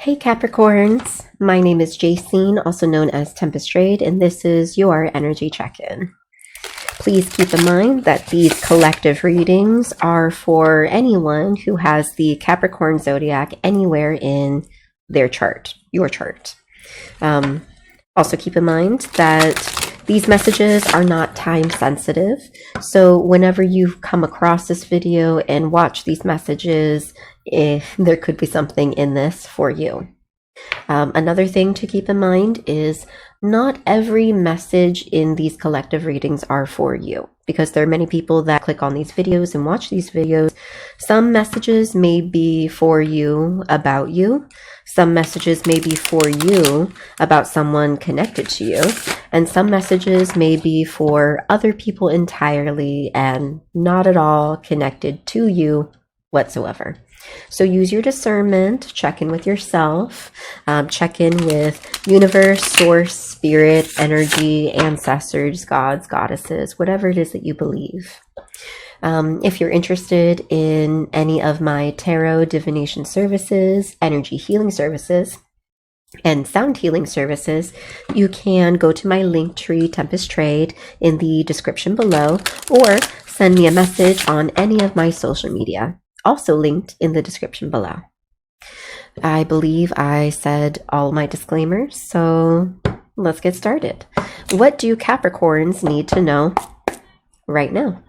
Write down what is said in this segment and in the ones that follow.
Hey Capricorns, my name is Jacine, also known as Tempest Trade, and this is your energy check-in. Please keep in mind that these collective readings are for anyone who has the Capricorn Zodiac anywhere in their chart, your chart. Also keep in mind that these messages are not time sensitive, so whenever you come across this video and watch these messages, there could be something in this for you. Another thing to keep in mind is not every message in these collective readings are for you, because there are many people that click on these videos and watch these videos. Some messages may be for you, about you. Some messages may be for you, about someone connected to you. And some messages may be for other people entirely and not at all connected to you whatsoever. So use your discernment, check in with yourself, check in with universe, source, spirit, energy, ancestors, gods, goddesses, whatever it is that you believe. If you're interested in any of my tarot divination services, energy healing services, and sound healing services, you can go to my Linktree Tempest Trade in the description below, or send me a message on any of my social media, also linked in the description below. I believe I said all my disclaimers, so let's get started. What do Capricorns need to know right now?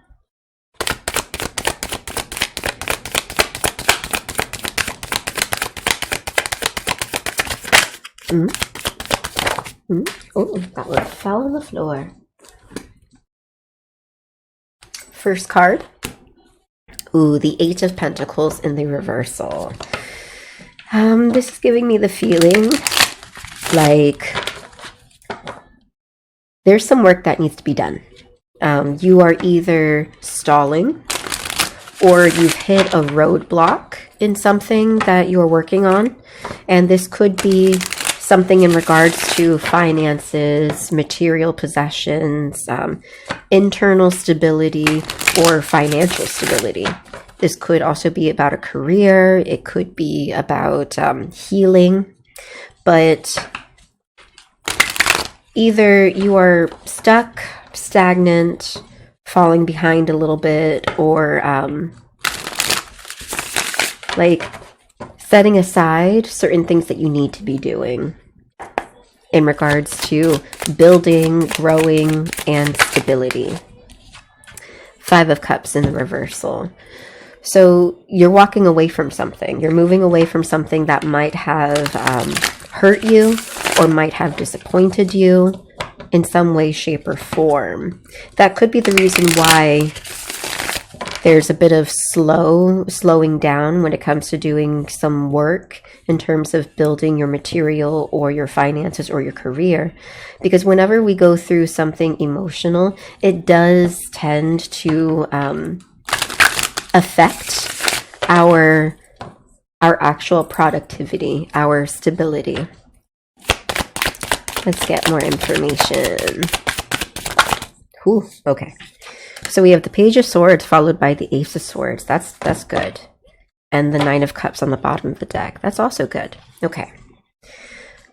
Oh, that one fell on the floor. First card. Ooh, the Eight of Pentacles in the reversal. This is giving me the feeling like there's some work that needs to be done. You are either stalling or you've hit a roadblock in something that you're working on. And this could be something in regards to finances, material possessions, internal stability, or financial stability. This could also be about a career. It could be about healing. But either you are stuck, stagnant, falling behind a little bit, or like setting aside certain things that you need to be doing in regards to building, growing, and stability. Five of Cups in the reversal. So you're walking away from something. You're moving away from something that might have hurt you or might have disappointed you in some way, shape, or form. That could be the reason why there's a bit of slowing down when it comes to doing some work in terms of building your material or your finances or your career. Because whenever we go through something emotional, it does tend to affect our actual productivity, our stability. Let's get more information. Ooh, okay. So we have the Page of Swords followed by the Ace of Swords. That's good. And the Nine of Cups on the bottom of the deck. That's also good. Okay.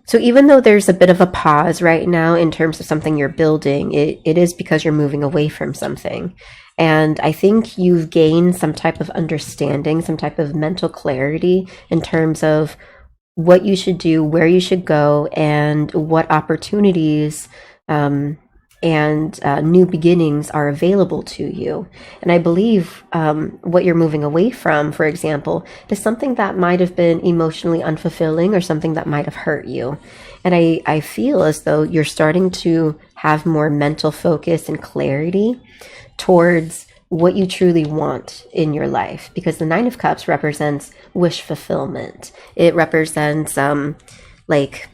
So even though there's a bit of a pause right now in terms of something you're building, it is because you're moving away from something. And I think you've gained some type of understanding, some type of mental clarity in terms of what you should do, where you should go, and what opportunities and new beginnings are available to you. And I believe what you're moving away from, for example, is something that might have been emotionally unfulfilling or something that might have hurt you. And I feel as though you're starting to have more mental focus and clarity towards what you truly want in your life, because the Nine of Cups represents wish fulfillment. It represents like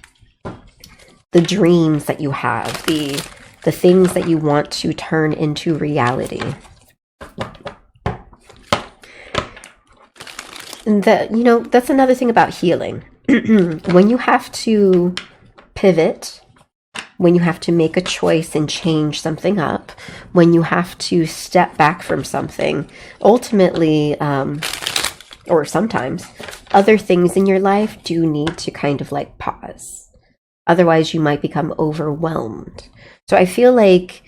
the dreams that you have, the things that you want to turn into reality. And that's another thing about healing. When you have to pivot, when you have to make a choice and change something up, when you have to step back from something, ultimately, or sometimes, other things in your life do need to kind of like pause. Otherwise, you might become overwhelmed. So I feel like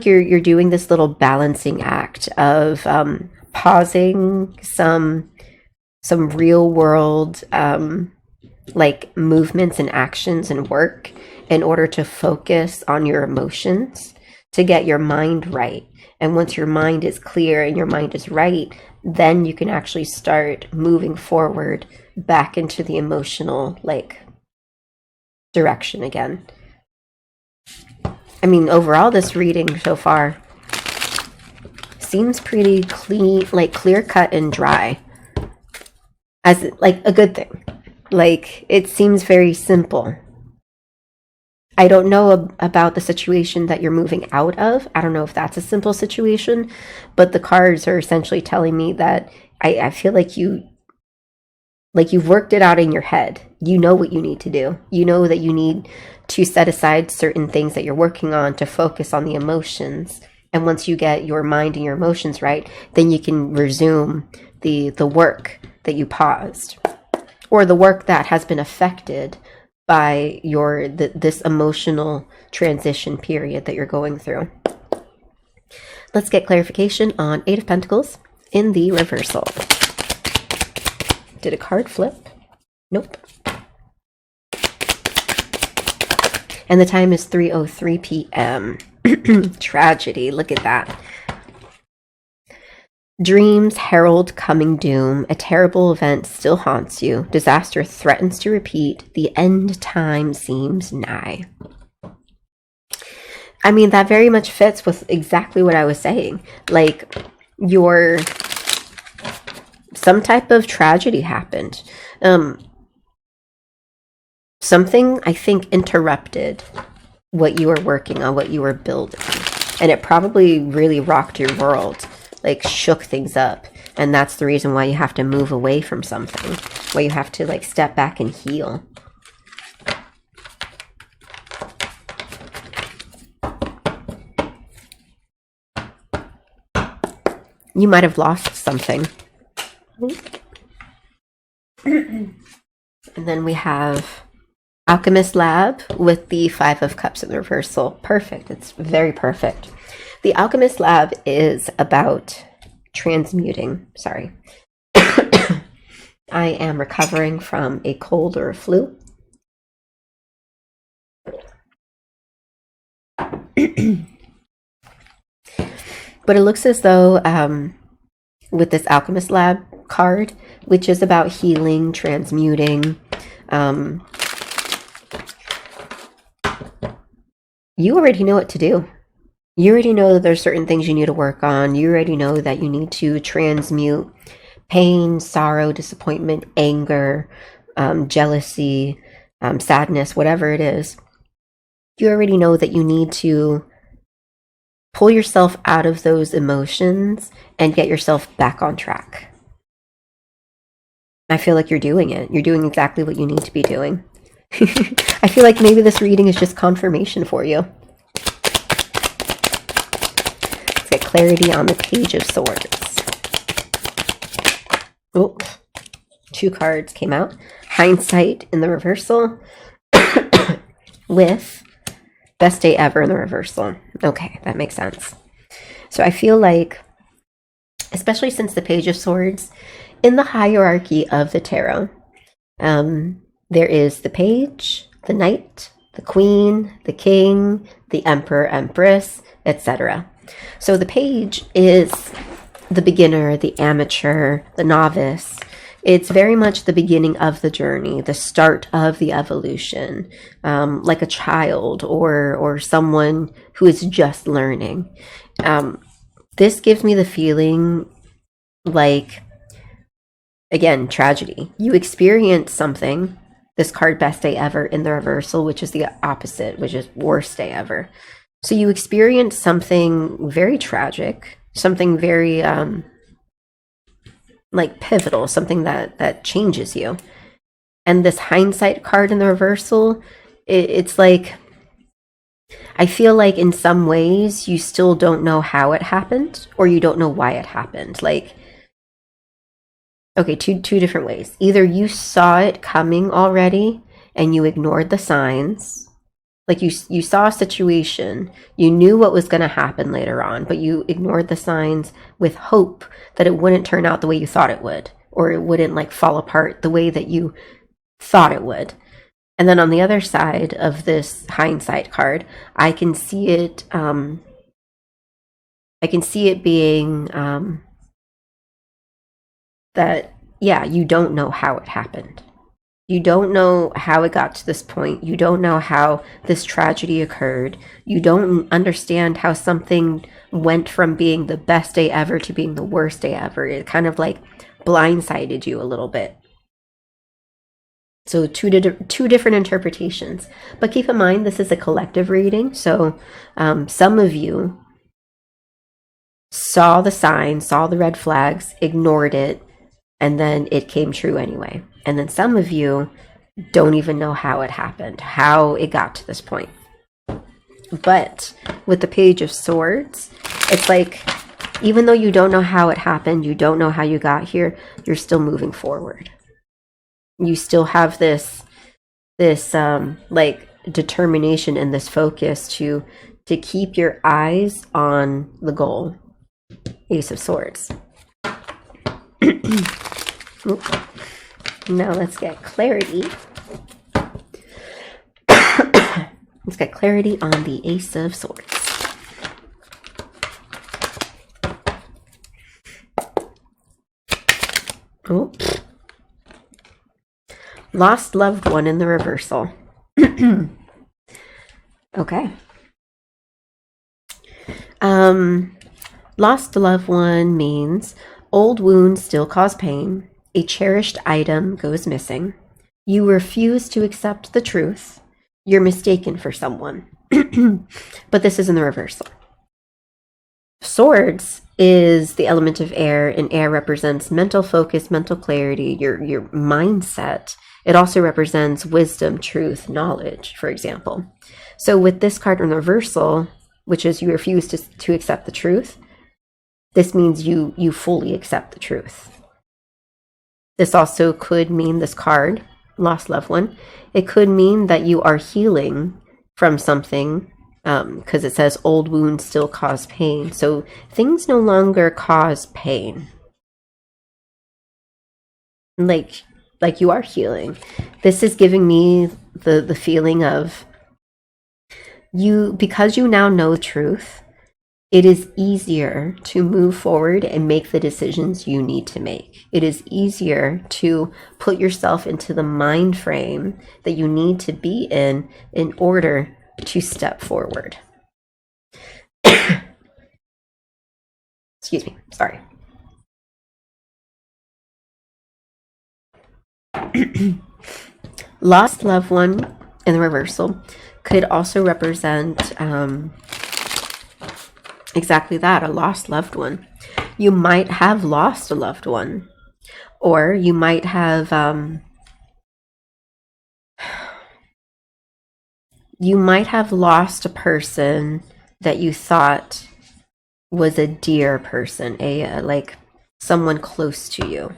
you're doing this little balancing act of pausing some real world like movements and actions and work in order to focus on your emotions, to get your mind right. And once your mind is clear and your mind is right, then you can actually start moving forward back into the emotional like direction again. I mean, overall, this reading so far seems pretty clean, like clear cut and dry, as like a good thing. Like, it seems very simple. I don't know about the situation that you're moving out of. I don't know if that's a simple situation, but the cards are essentially telling me that I feel like you've worked it out in your head. You know what you need to do. You know that you need to set aside certain things that you're working on to focus on the emotions. And once you get your mind and your emotions right, then you can resume the work that you paused, or the work that has been affected by this emotional transition period that you're going through. Let's get clarification on Eight of Pentacles in the reversal. Did a card flip? Nope. And the time is 3:03 p.m. Tragedy, look at that. Dreams herald coming doom. A terrible event still haunts you. Disaster threatens to repeat. The end time seems nigh. I mean, that very much fits with exactly what I was saying. Like, some type of tragedy happened. Something, I think, interrupted what you were working on, what you were building. And it probably really rocked your world. Like, shook things up, and that's the reason why you have to move away from something, why you have to like step back and heal. You might have lost something. And then we have Alchemist Lab with the Five of Cups in the reversal. Perfect. It's very perfect. The Alchemist Lab is about transmuting. Sorry. I am recovering from a cold or a flu. But it looks as though with this Alchemist Lab card, which is about healing, transmuting, you already know what to do. You already know that there's certain things you need to work on. You already know that you need to transmute pain, sorrow, disappointment, anger, jealousy, sadness, whatever it is. You already know that you need to pull yourself out of those emotions and get yourself back on track. I feel like you're doing it. You're doing exactly what you need to be doing. I feel like maybe this reading is just confirmation for you. Get clarity on the Page of Swords. Oh, two cards came out. Hindsight in the reversal with Best Day Ever in the reversal. Okay, that makes sense. So I feel like, especially since the Page of Swords, in the hierarchy of the tarot, there is the Page, the Knight, the Queen, the King, the Emperor, Empress, etc. So the Page is the beginner, the amateur, the novice. It's very much the beginning of the journey, the start of the evolution, like a child or someone who is just learning. This gives me the feeling like, again, tragedy. You experience something, this card Best Day Ever in the reversal, which is the opposite, which is Worst Day Ever. So you experience something very tragic, something very like pivotal, something that changes you. And this Hindsight card in the reversal, it's like, I feel like in some ways you still don't know how it happened, or you don't know why it happened. Like, Okay, two different ways. Either you saw it coming already and you ignored the signs. Like you saw a situation, you knew what was going to happen later on, but you ignored the signs with hope that it wouldn't turn out the way you thought it would, or it wouldn't like fall apart the way that you thought it would. And then on the other side of this hindsight card, I can see it being that, yeah, you don't know how it happened. You don't know how it got to this point. You don't know how this tragedy occurred. You don't understand how something went from being the best day ever to being the worst day ever. It kind of like blindsided you a little bit. So two different interpretations. But keep in mind, this is a collective reading. So some of you saw the signs, saw the red flags, ignored it, and then it came true anyway. And then some of you don't even know how it happened, how it got to this point. But with the Page of Swords, it's like, even though you don't know how it happened, you don't know how you got here, you're still moving forward. You still have this like determination and this focus to keep your eyes on the goal. Ace of Swords. Now let's get clarity. Let's get clarity on the Ace of Swords. Oh. Lost loved one in the reversal. Okay. Lost loved one means old wounds still cause pain. A cherished item goes missing. You refuse to accept the truth. You're mistaken for someone. But this is in the reversal. Swords is the element of air, and air represents mental focus, mental clarity, your mindset. It also represents wisdom, truth, knowledge, for example. So with this card in reversal, which is you refuse to accept the truth, this means you fully accept the truth. This also could mean, this card, lost loved one, it could mean that you are healing from something, because it says old wounds still cause pain. So things no longer cause pain. Like you are healing. This is giving me the feeling of you, because you now know the truth, it is easier to move forward and make the decisions you need to make. It is easier to put yourself into the mind frame that you need to be in order to step forward. Excuse me, sorry. Lost loved one in the reversal could also represent exactly that, a lost loved one. You might have lost a loved one, or you might have lost a person that you thought was a dear person, like someone close to you.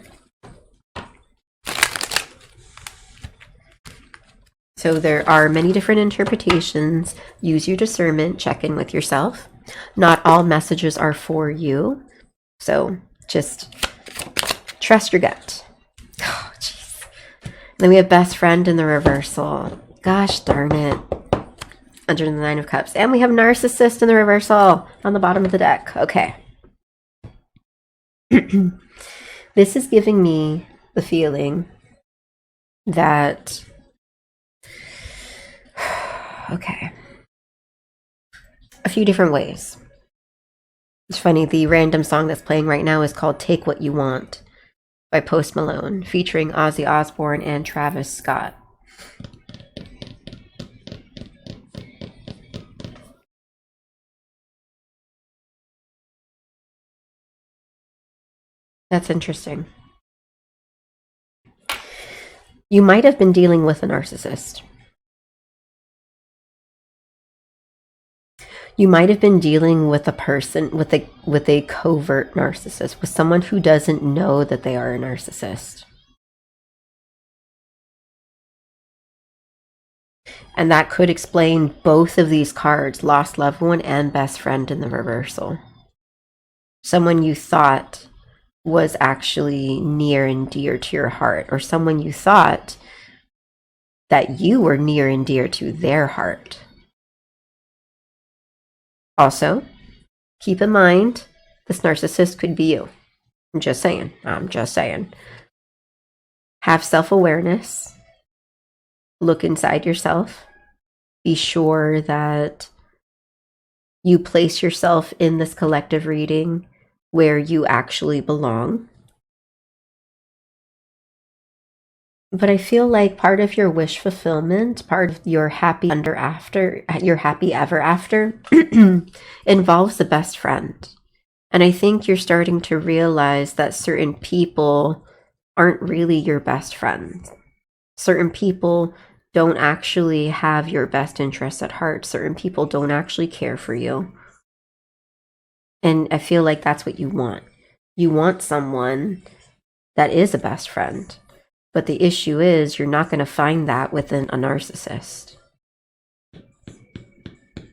So there are many different interpretations. Use your discernment, check in with yourself. Not all messages are for you, so just trust your gut. Oh, jeez. Then we have best friend in the reversal. Gosh darn it. Under the Nine of Cups. And we have narcissist in the reversal on the bottom of the deck. Okay. This is giving me the feeling that... Okay. A few different ways. It's funny, the random song that's playing right now is called Take What You Want by Post Malone, featuring Ozzy Osbourne and Travis Scott. That's interesting. You might have been dealing with a narcissist. You might have been dealing with a person with a covert narcissist, with someone who doesn't know that they are a narcissist. And that could explain both of these cards, lost loved one and best friend in the reversal. Someone you thought was actually near and dear to your heart, or someone you thought that you were near and dear to their heart. Also, keep in mind, this narcissist could be you. I'm just saying. Have self-awareness. Look inside yourself. Be sure that you place yourself in this collective reading where you actually belong. But I feel like part of your wish fulfillment, part of your happy ever after involves the best friend. And I think you're starting to realize that certain people aren't really your best friends. Certain people don't actually have your best interests at heart. Certain people don't actually care for you. And I feel like that's what you want. You want someone that is a best friend. But the issue is you're not going to find that within a narcissist.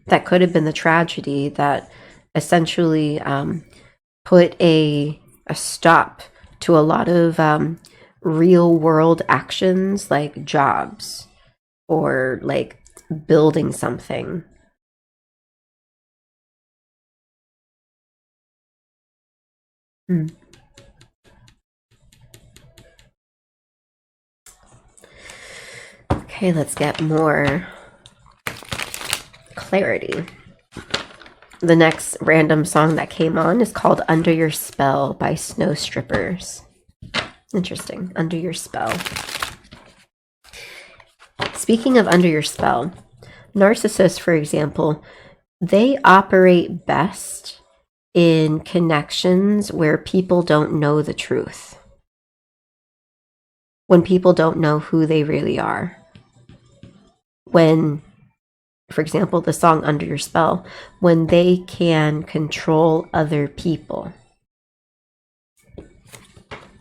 That could have been the tragedy that essentially put a stop to a lot of real world actions like jobs or like building something. Okay, let's get more clarity. The next random song that came on is called Under Your Spell by Snow Strippers. Interesting. Under Your Spell. Speaking of under your spell, narcissists, for example, they operate best in connections where people don't know the truth. When people don't know who they really are. When, for example, the song Under Your Spell, when they can control other people.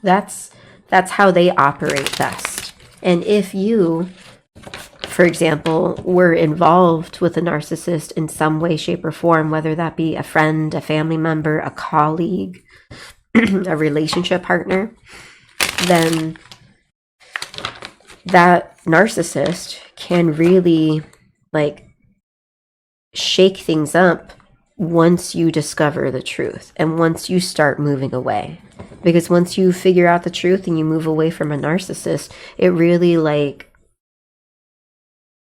That's how they operate best. And if you, for example, were involved with a narcissist in some way, shape, or form, whether that be a friend, a family member, a colleague, a relationship partner, then that narcissist can really like shake things up once you discover the truth and once you start moving away. Because once you figure out the truth and you move away from a narcissist, it really like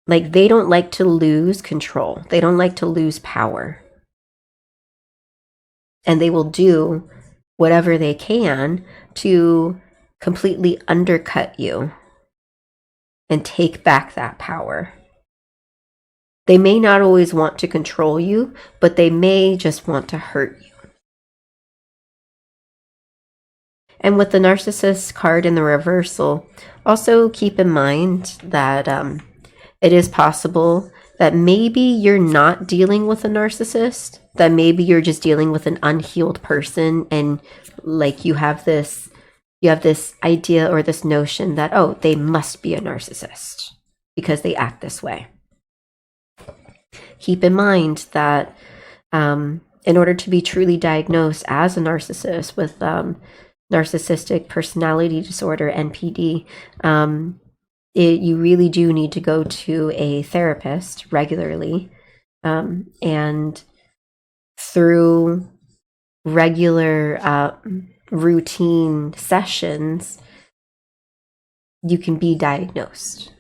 they don't like to lose control. They don't like to lose power. And they will do whatever they can to completely undercut you and take back that power. They may not always want to control you, but they may just want to hurt you. And with the narcissist card in the reversal, also keep in mind that it is possible that maybe you're not dealing with a narcissist, that maybe you're just dealing with an unhealed person, and like you have this idea or this notion that, oh, they must be a narcissist because they act this way. Keep in mind that in order to be truly diagnosed as a narcissist with narcissistic personality disorder, NPD, you really do need to go to a therapist regularly, and through regular routine sessions, you can be diagnosed,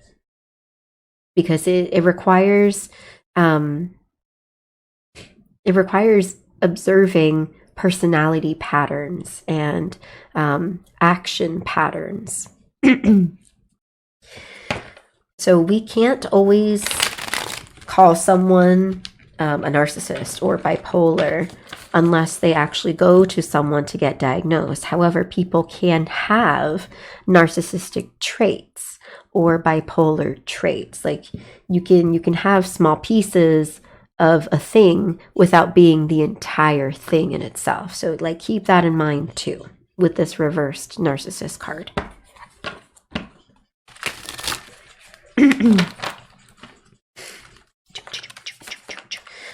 because it requires observing personality patterns and action patterns. So we can't always call someone a narcissist or bipolar unless they actually go to someone to get diagnosed. However, people can have narcissistic traits or bipolar traits. Like you can have small pieces of a thing without being the entire thing in itself. So like keep that in mind too with this reversed narcissist card.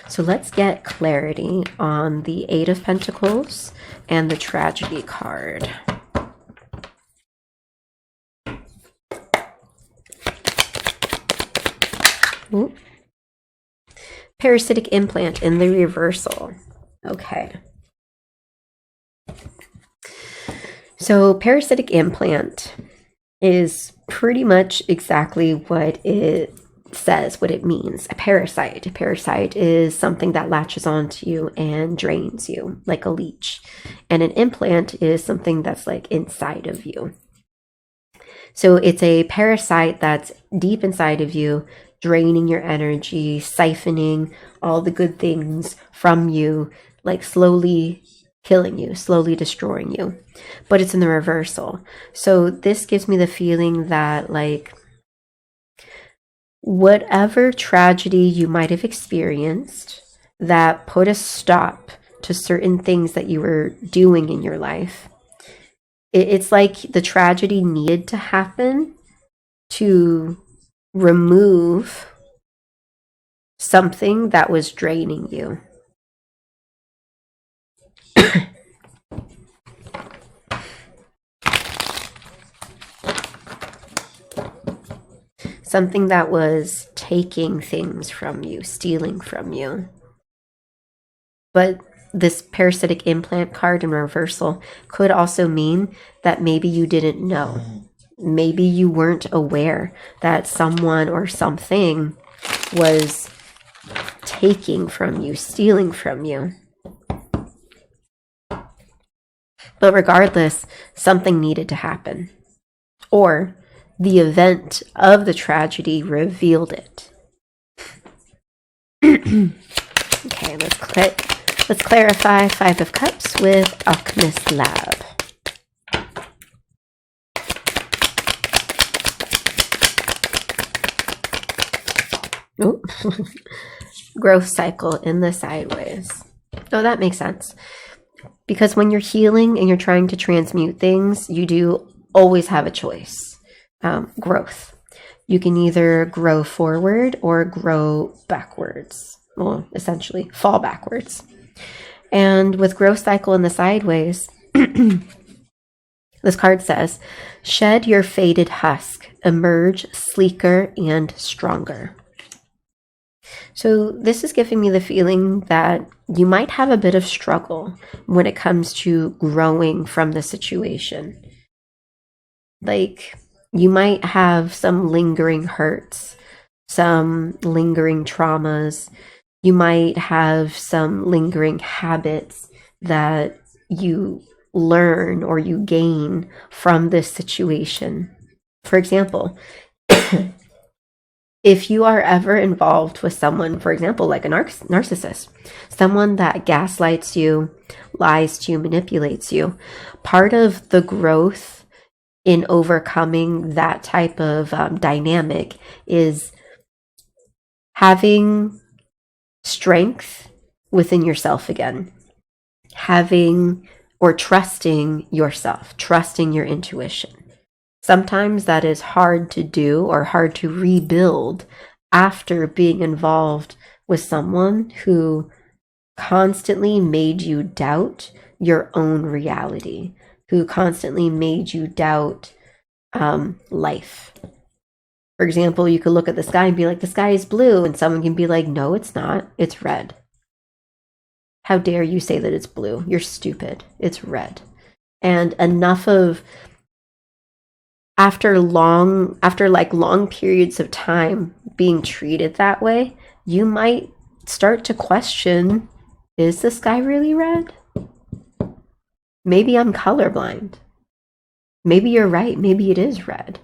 So let's get clarity on the Eight of Pentacles and the Tragedy card. Ooh. Parasitic implant in the reversal. Okay. So parasitic implant is pretty much exactly what it says, what it means. A parasite. A parasite is something that latches onto you and drains you like a leech. And an implant is something that's like inside of you. So it's a parasite that's deep inside of you, draining your energy, siphoning all the good things from you, like slowly killing you, slowly destroying you. But it's in the reversal. So this gives me the feeling that like whatever tragedy you might have experienced that put a stop to certain things that you were doing in your life, it's like the tragedy needed to happen to remove something that was draining you. Something that was taking things from you, stealing from you. But this parasitic implant card in reversal could also mean that maybe you didn't know. Maybe you weren't aware that someone or something was taking from you, stealing from you. But regardless, something needed to happen. Or the event of the tragedy revealed it. Okay, let's clarify Five of Cups with Alchemist Lab. Oh, growth cycle in the sideways. Oh, that makes sense. Because when you're healing and you're trying to transmute things, you do always have a choice. Growth. You can either grow forward or grow backwards. Well, essentially, fall backwards. And with growth cycle in the sideways, this card says, shed your faded husk, emerge sleeker and stronger. So this is giving me the feeling that you might have a bit of struggle when it comes to growing from the situation. Like, you might have some lingering hurts, some lingering traumas. You might have some lingering habits that you learn or you gain from this situation. For example, if you are ever involved with someone, for example, like a narcissist, someone that gaslights you, lies to you, manipulates you, part of the growth in overcoming that type of dynamic is having strength within yourself again, having or trusting yourself, trusting your intuition. Sometimes that is hard to do or hard to rebuild after being involved with someone who constantly made you doubt your own reality, who constantly made you doubt life. For example, you could look at the sky and be like, the sky is blue, and someone can be like, no, it's not, it's red. How dare you say that it's blue? You're stupid. It's red. And enough of after long periods of time being treated that way, you might start to question, is the sky really red? Maybe I'm colorblind. Maybe you're right. Maybe it is red.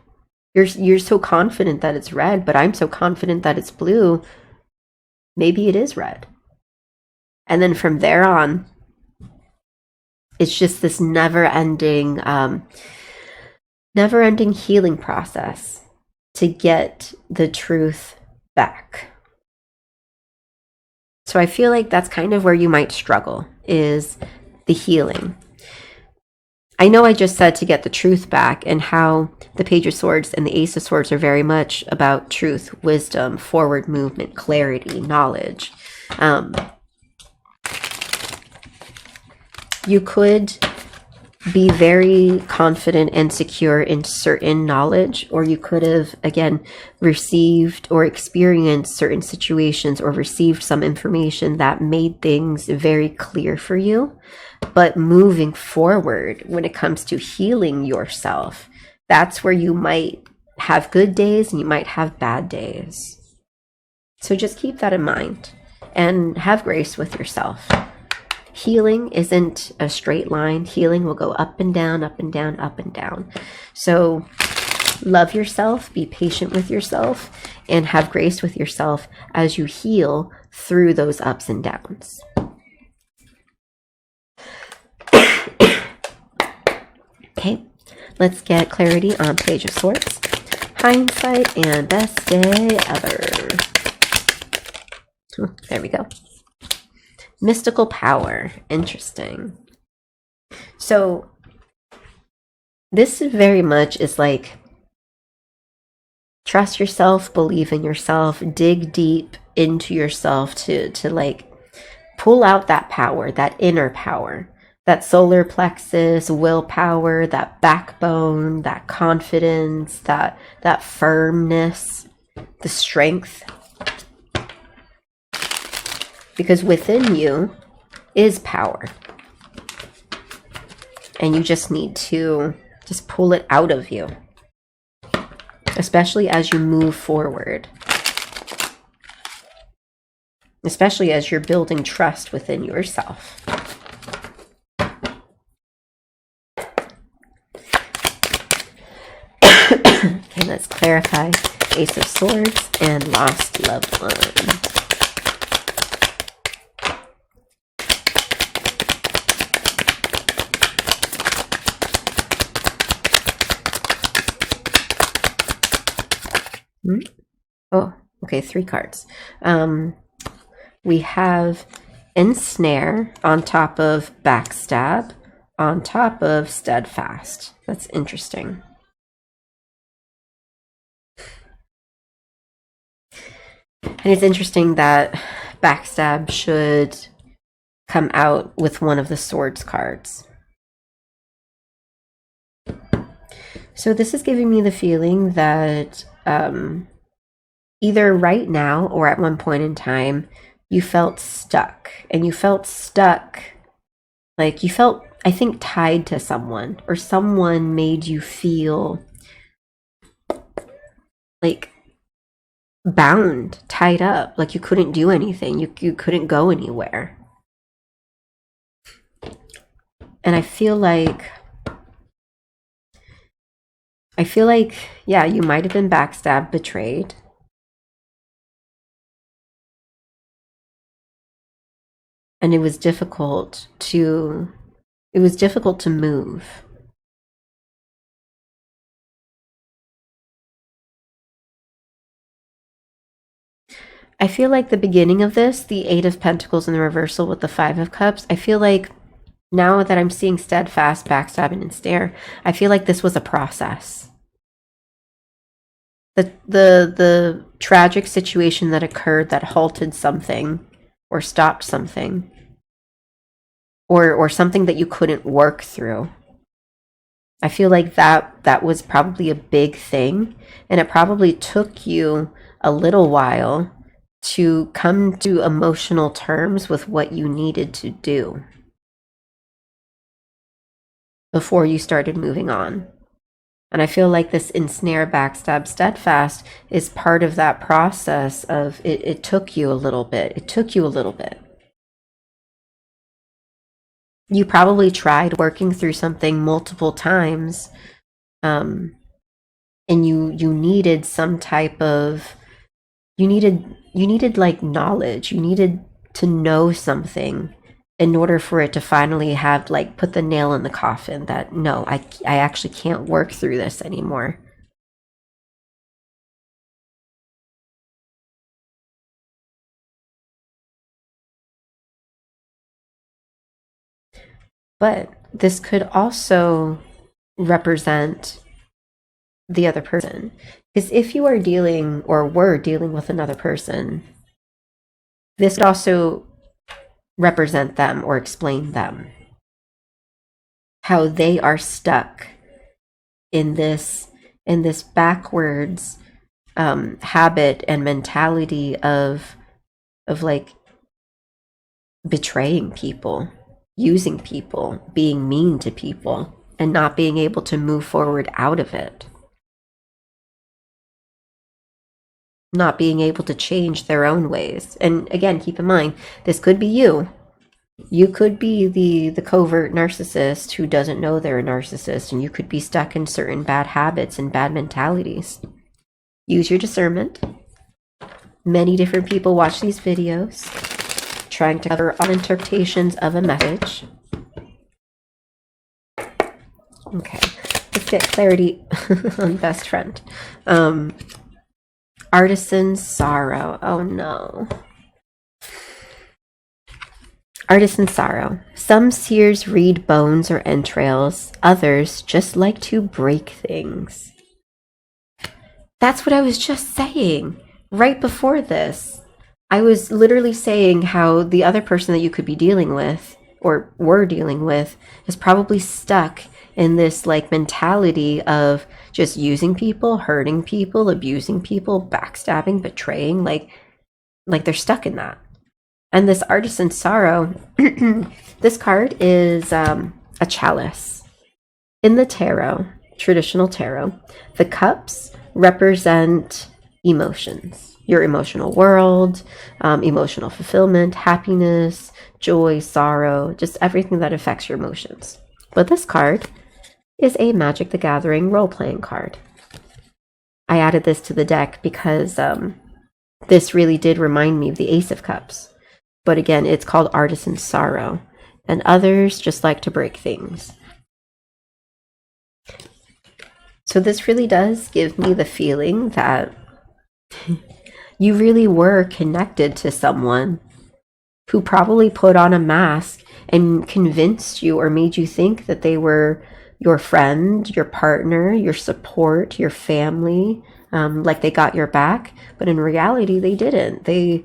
You're so confident that it's red, but I'm so confident that it's blue. Maybe it is red. And then from there on, it's just this never-ending healing process to get the truth back. So I feel like that's kind of where you might struggle, is the healing. I know I just said to get the truth back, and how the Page of Swords and the Ace of Swords are very much about truth, wisdom, forward movement, clarity, knowledge. You could be very confident and secure in certain knowledge, or you could have, again, received or experienced certain situations or received some information that made things very clear for you. But moving forward, when it comes to healing yourself, that's where you might have good days and you might have bad days. So just keep that in mind and have grace with yourself. Healing isn't a straight line. Healing will go up and down, up and down, up and down. So love yourself, be patient with yourself, and have grace with yourself as you heal through those ups and downs. Okay, let's get clarity on Page of Swords. Hindsight and best day ever. There we go. Mystical power. Interesting. So this very much is like, trust yourself, believe in yourself, dig deep into yourself to like pull out that power, that inner power, that solar plexus, willpower, that backbone, that confidence, that firmness, the strength. Because within you is power. And you just need to just pull it out of you. Especially as you move forward. Especially as you're building trust within yourself. Okay, let's clarify Ace of Swords and lost loved one. Oh, okay, 3 cards. We have ensnare on top of backstab, on top of steadfast. That's interesting. And it's interesting that backstab should come out with one of the swords cards. So this is giving me the feeling that either right now or at one point in time, you felt stuck. And you felt stuck, like you felt, I think, tied to someone, or someone made you feel like bound, tied up, like you couldn't do anything, you couldn't go anywhere. And I feel like, yeah, you might have been backstabbed, betrayed. And it was difficult to move. I feel like the beginning of this, the 8 of Pentacles in the reversal with the 5 of Cups, I feel like now that I'm seeing steadfast, backstabbing, and stare, I feel like this was a process. The tragic situation that occurred that halted something or stopped something, or something that you couldn't work through. I feel like that was probably a big thing, and it probably took you a little while to come to emotional terms with what you needed to do before you started moving on. And I feel like this ensnare, backstab, steadfast is part of that process of it took you a little bit. It took you a little bit. You probably tried working through something multiple times, and you needed some type of, you needed like knowledge. You needed to know something in order for it to finally have, like, put the nail in the coffin that, no, I actually can't work through this anymore. But this could also represent the other person. Because if you are dealing or were dealing with another person, this could also represent them or explain them. How they are stuck in this backwards habit and mentality of like betraying people, using people, being mean to people, and not being able to move forward out of it. Not being able to change their own ways. And again, keep in mind, this could be you. You could be the covert narcissist who doesn't know they're a narcissist, and you could be stuck in certain bad habits and bad mentalities. Use your discernment. Many different people watch these videos, trying to cover all interpretations of a message. Okay, let's get clarity on best friend. Artisan sorrow. Oh no. Artisan sorrow. Some seers read bones or entrails. Others just like to break things. That's what I was just saying right before this. I was literally saying how the other person that you could be dealing with or were dealing with is probably stuck in this like mentality of just using people, hurting people, abusing people, backstabbing, betraying, like they're stuck in that. And this artisan sorrow, this card is a chalice. In the tarot, traditional tarot, the cups represent emotions, your emotional world, emotional fulfillment, happiness, joy, sorrow, just everything that affects your emotions. But this card is a Magic the Gathering role-playing card. I added this to the deck because this really did remind me of the Ace of Cups. But again, it's called Artisan Sorrow, and others just like to break things. So this really does give me the feeling that you really were connected to someone who probably put on a mask and convinced you or made you think that they were your friend, your partner, your support, your family, like they got your back. But in reality, they didn't. They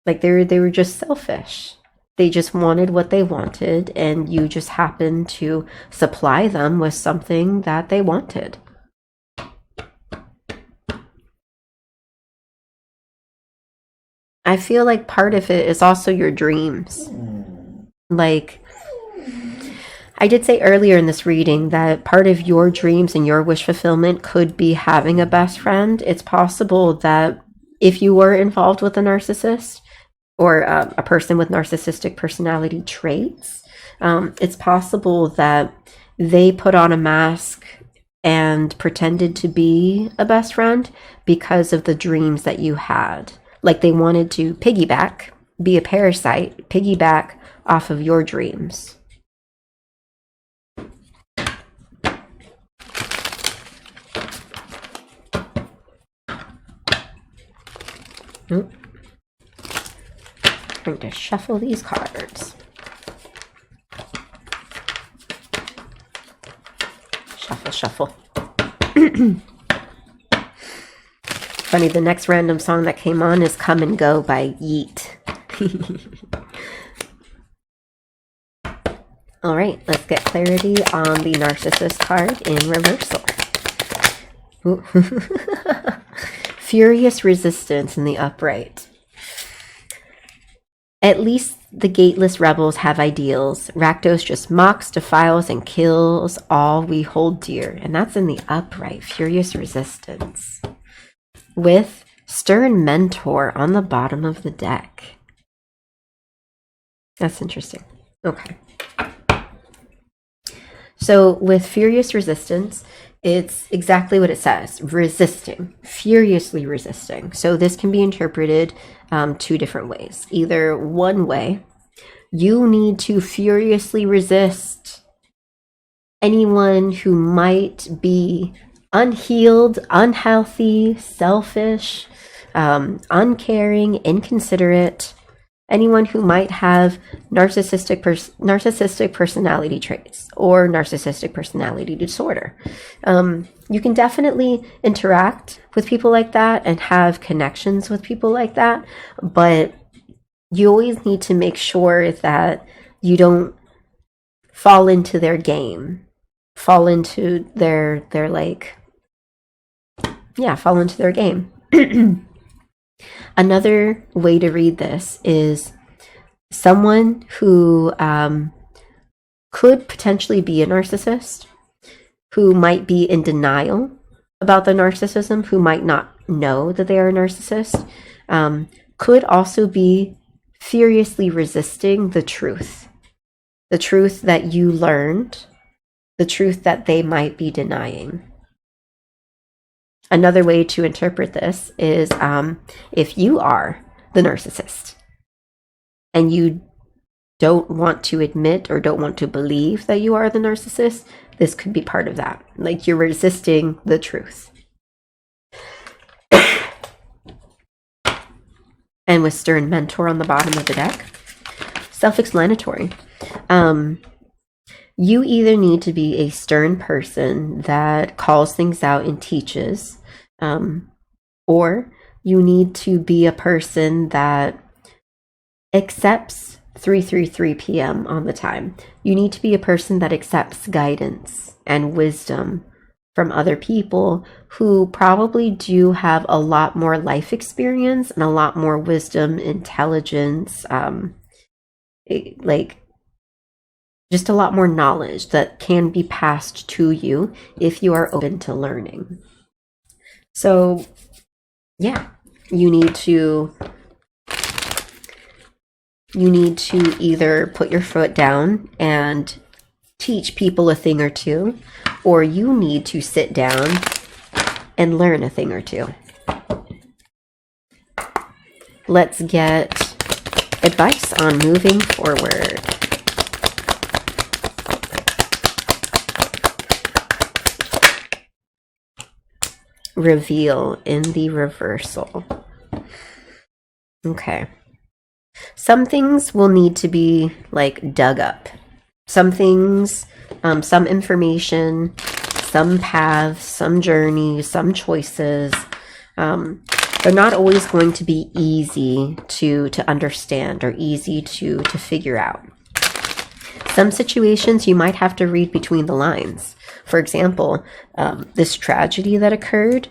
were just selfish. They just wanted what they wanted, and you just happened to supply them with something that they wanted. I feel like part of it is also your dreams. Like, I did say earlier in this reading that part of your dreams and your wish fulfillment could be having a best friend. It's possible that if you were involved with a narcissist, or a person with narcissistic personality traits, it's possible that they put on a mask and pretended to be a best friend because of the dreams that you had. Like they wanted to piggyback, be a parasite, piggyback off of your dreams. Nope. Going to shuffle these cards. Shuffle, shuffle. Funny, the next random song that came on is Come and Go by Yeet. All right, let's get clarity on the narcissist card in reversal. Furious resistance in the upright. At least the gateless rebels have ideals. Rakdos just mocks, defiles, and kills all we hold dear. And that's in the upright, furious resistance. With stern mentor on the bottom of the deck. That's interesting. Okay. So with furious resistance, it's exactly what it says. Resisting. Furiously resisting. So this can be interpreted two different ways. Either one way, you need to furiously resist anyone who might be unhealed, unhealthy, selfish, uncaring, inconsiderate, anyone who might have narcissistic personality traits or narcissistic personality disorder. You can definitely interact with people like that and have connections with people like that, but you always need to make sure that you don't fall into their game, fall into their fall into their game. Another way to read this is someone who could potentially be a narcissist, who might be in denial about their narcissism, who might not know that they are a narcissist, could also be furiously resisting the truth that you learned, the truth that they might be denying. Another way to interpret this is if you are the narcissist and you don't want to admit or don't want to believe that you are the narcissist, this could be part of that. Like you're resisting the truth. And with Stern Mentor on the bottom of the deck, self-explanatory. You either need to be a stern person that calls things out and teaches, or you need to be a person that accepts 3:33 p.m. on the time. You need to be a person that accepts guidance and wisdom from other people who probably do have a lot more life experience and a lot more wisdom, intelligence, just a lot more knowledge that can be passed to you if you are open to learning. So, yeah, you need to either put your foot down and teach people a thing or two, or you need to sit down and learn a thing or two. Let's get advice on moving forward. Reveal in the reversal. Okay. Some things will need to be like dug up. Some things, some information, some paths, some journeys, some choices. They're not always going to be easy to understand or easy to figure out. Some situations you might have to read between the lines. For example, this tragedy that occurred,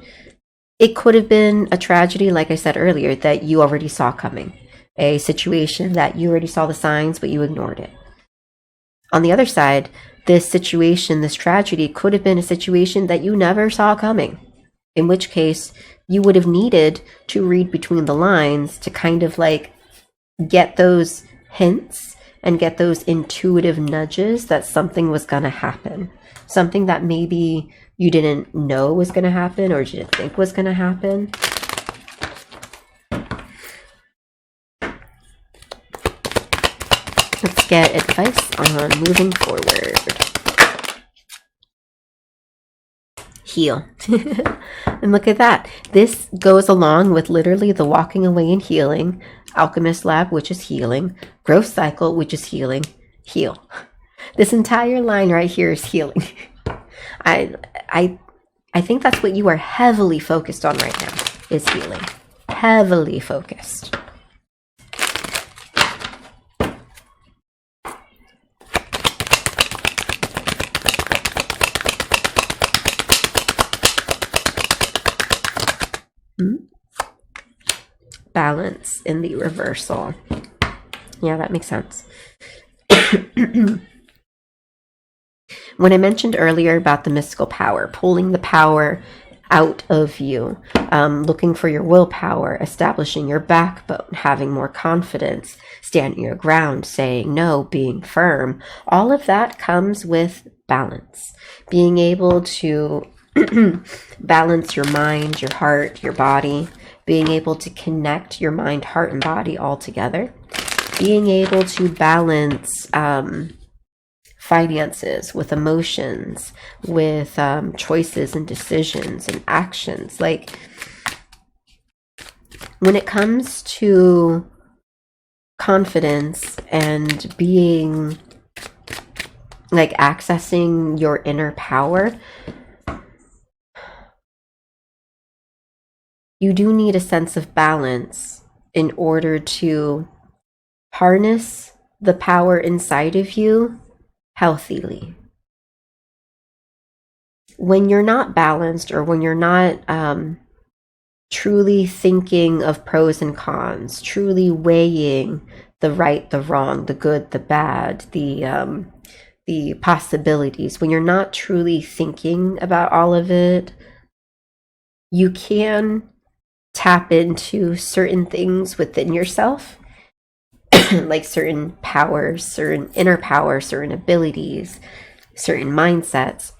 it could have been a tragedy, like I said earlier, that you already saw coming. A situation that you already saw the signs, but you ignored it. On the other side, this situation, this tragedy, could have been a situation that you never saw coming. In which case, you would have needed to read between the lines to kind of like get those hints and get those intuitive nudges that something was going to happen. Something that maybe you didn't know was going to happen or you didn't think was going to happen. Let's get advice on moving forward. Heal. And look at that. This goes along with literally the walking away and healing, alchemist lab, which is healing, growth cycle, which is healing, heal. This entire line right here is healing. I think that's what you are heavily focused on right now, is healing. Heavily focused. Balance in the reversal. Yeah, that makes sense. When I mentioned earlier about the mystical power, pulling the power out of you, looking for your willpower, establishing your backbone, having more confidence, standing your ground, saying no, being firm, all of that comes with balance. Being able to balance your mind, your heart, your body, being able to connect your mind, heart, and body all together, being able to balance finances with emotions, with choices and decisions and actions. Like when it comes to confidence and being like accessing your inner power, you do need a sense of balance in order to harness the power inside of you healthily. When you're not balanced, or when you're not truly thinking of pros and cons, truly weighing the right, the wrong, the good, the bad, the possibilities, when you're not truly thinking about all of it, you can tap into certain things within yourself, like certain powers, certain inner power, certain abilities, certain mindsets.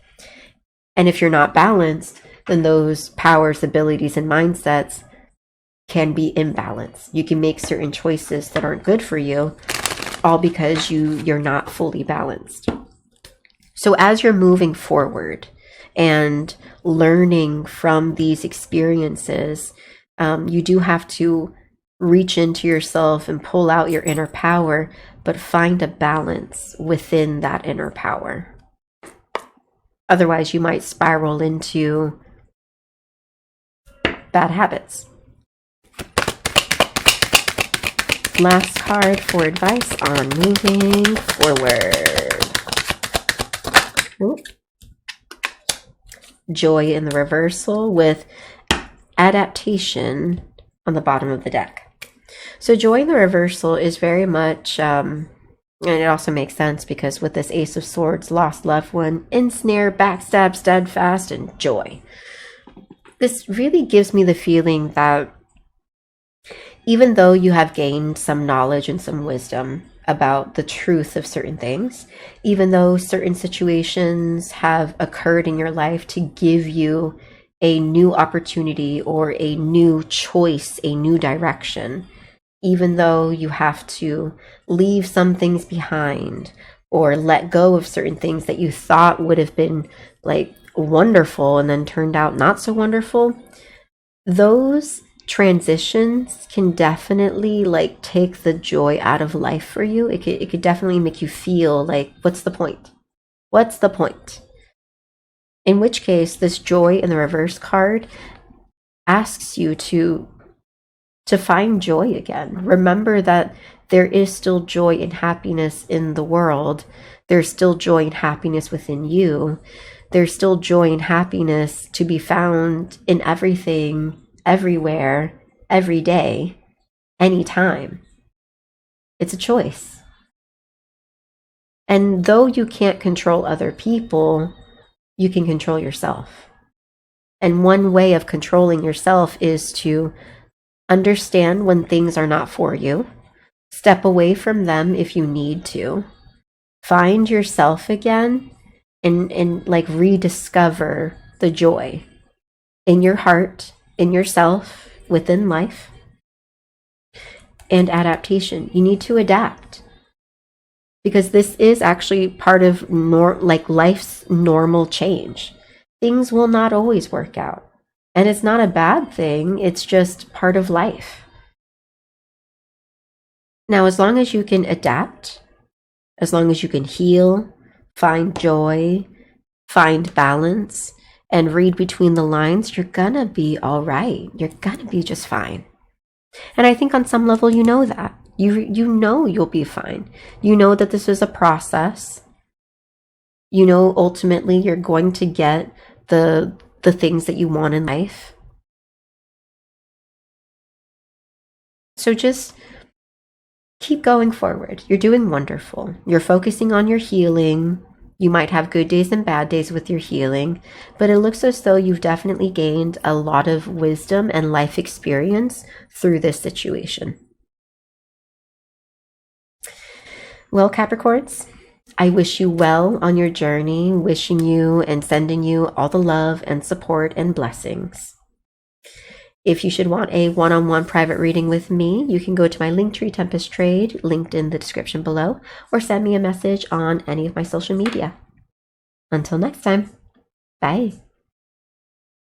And if you're not balanced, then those powers, abilities, and mindsets can be imbalanced. You can make certain choices that aren't good for you, all because you're not fully balanced. So as you're moving forward and learning from these experiences, you do have to reach into yourself and pull out your inner power, but find a balance within that inner power. Otherwise, you might spiral into bad habits. Last card for advice on moving forward. Ooh. Joy in the reversal with adaptation on the bottom of the deck. So joy in the reversal is very much, and it also makes sense because with this Ace of Swords, lost loved one, ensnare, backstab, steadfast, and joy. This really gives me the feeling that even though you have gained some knowledge and some wisdom about the truth of certain things, even though certain situations have occurred in your life to give you a new opportunity or a new choice, a new direction, even though you have to leave some things behind or let go of certain things that you thought would have been like wonderful and then turned out not so wonderful, those transitions can definitely like take the joy out of life for you. It could definitely make you feel like, what's the point? What's the point? In which case, this joy in the reverse card asks you to find joy again. Remember that there is still joy and happiness in the world. There's still joy and happiness within you. There's still joy and happiness to be found in everything, everywhere, every day, anytime. It's a choice. And though you can't control other people, you can control yourself. And one way of controlling yourself is to understand when things are not for you, step away from them if you need to, find yourself again, and like rediscover the joy in your heart, in yourself, within life. And adaptation. You need to adapt, because this is actually part of life's normal change. Things will not always work out. And it's not a bad thing, it's just part of life. Now, as long as you can adapt, as long as you can heal, find joy, find balance, and read between the lines, you're gonna be all right. You're gonna be just fine. And I think on some level you know that. You know you'll be fine. You know that this is a process. You know ultimately you're going to get the things that you want in life. So just keep going forward. You're doing wonderful. You're focusing on your healing. You might have good days and bad days with your healing, but it looks as though you've definitely gained a lot of wisdom and life experience through this situation. Well, Capricorns, I wish you well on your journey, wishing you and sending you all the love and support and blessings. If you should want a one-on-one private reading with me, you can go to my Linktree Tempest Trade, linked in the description below, or send me a message on any of my social media. Until next time, bye.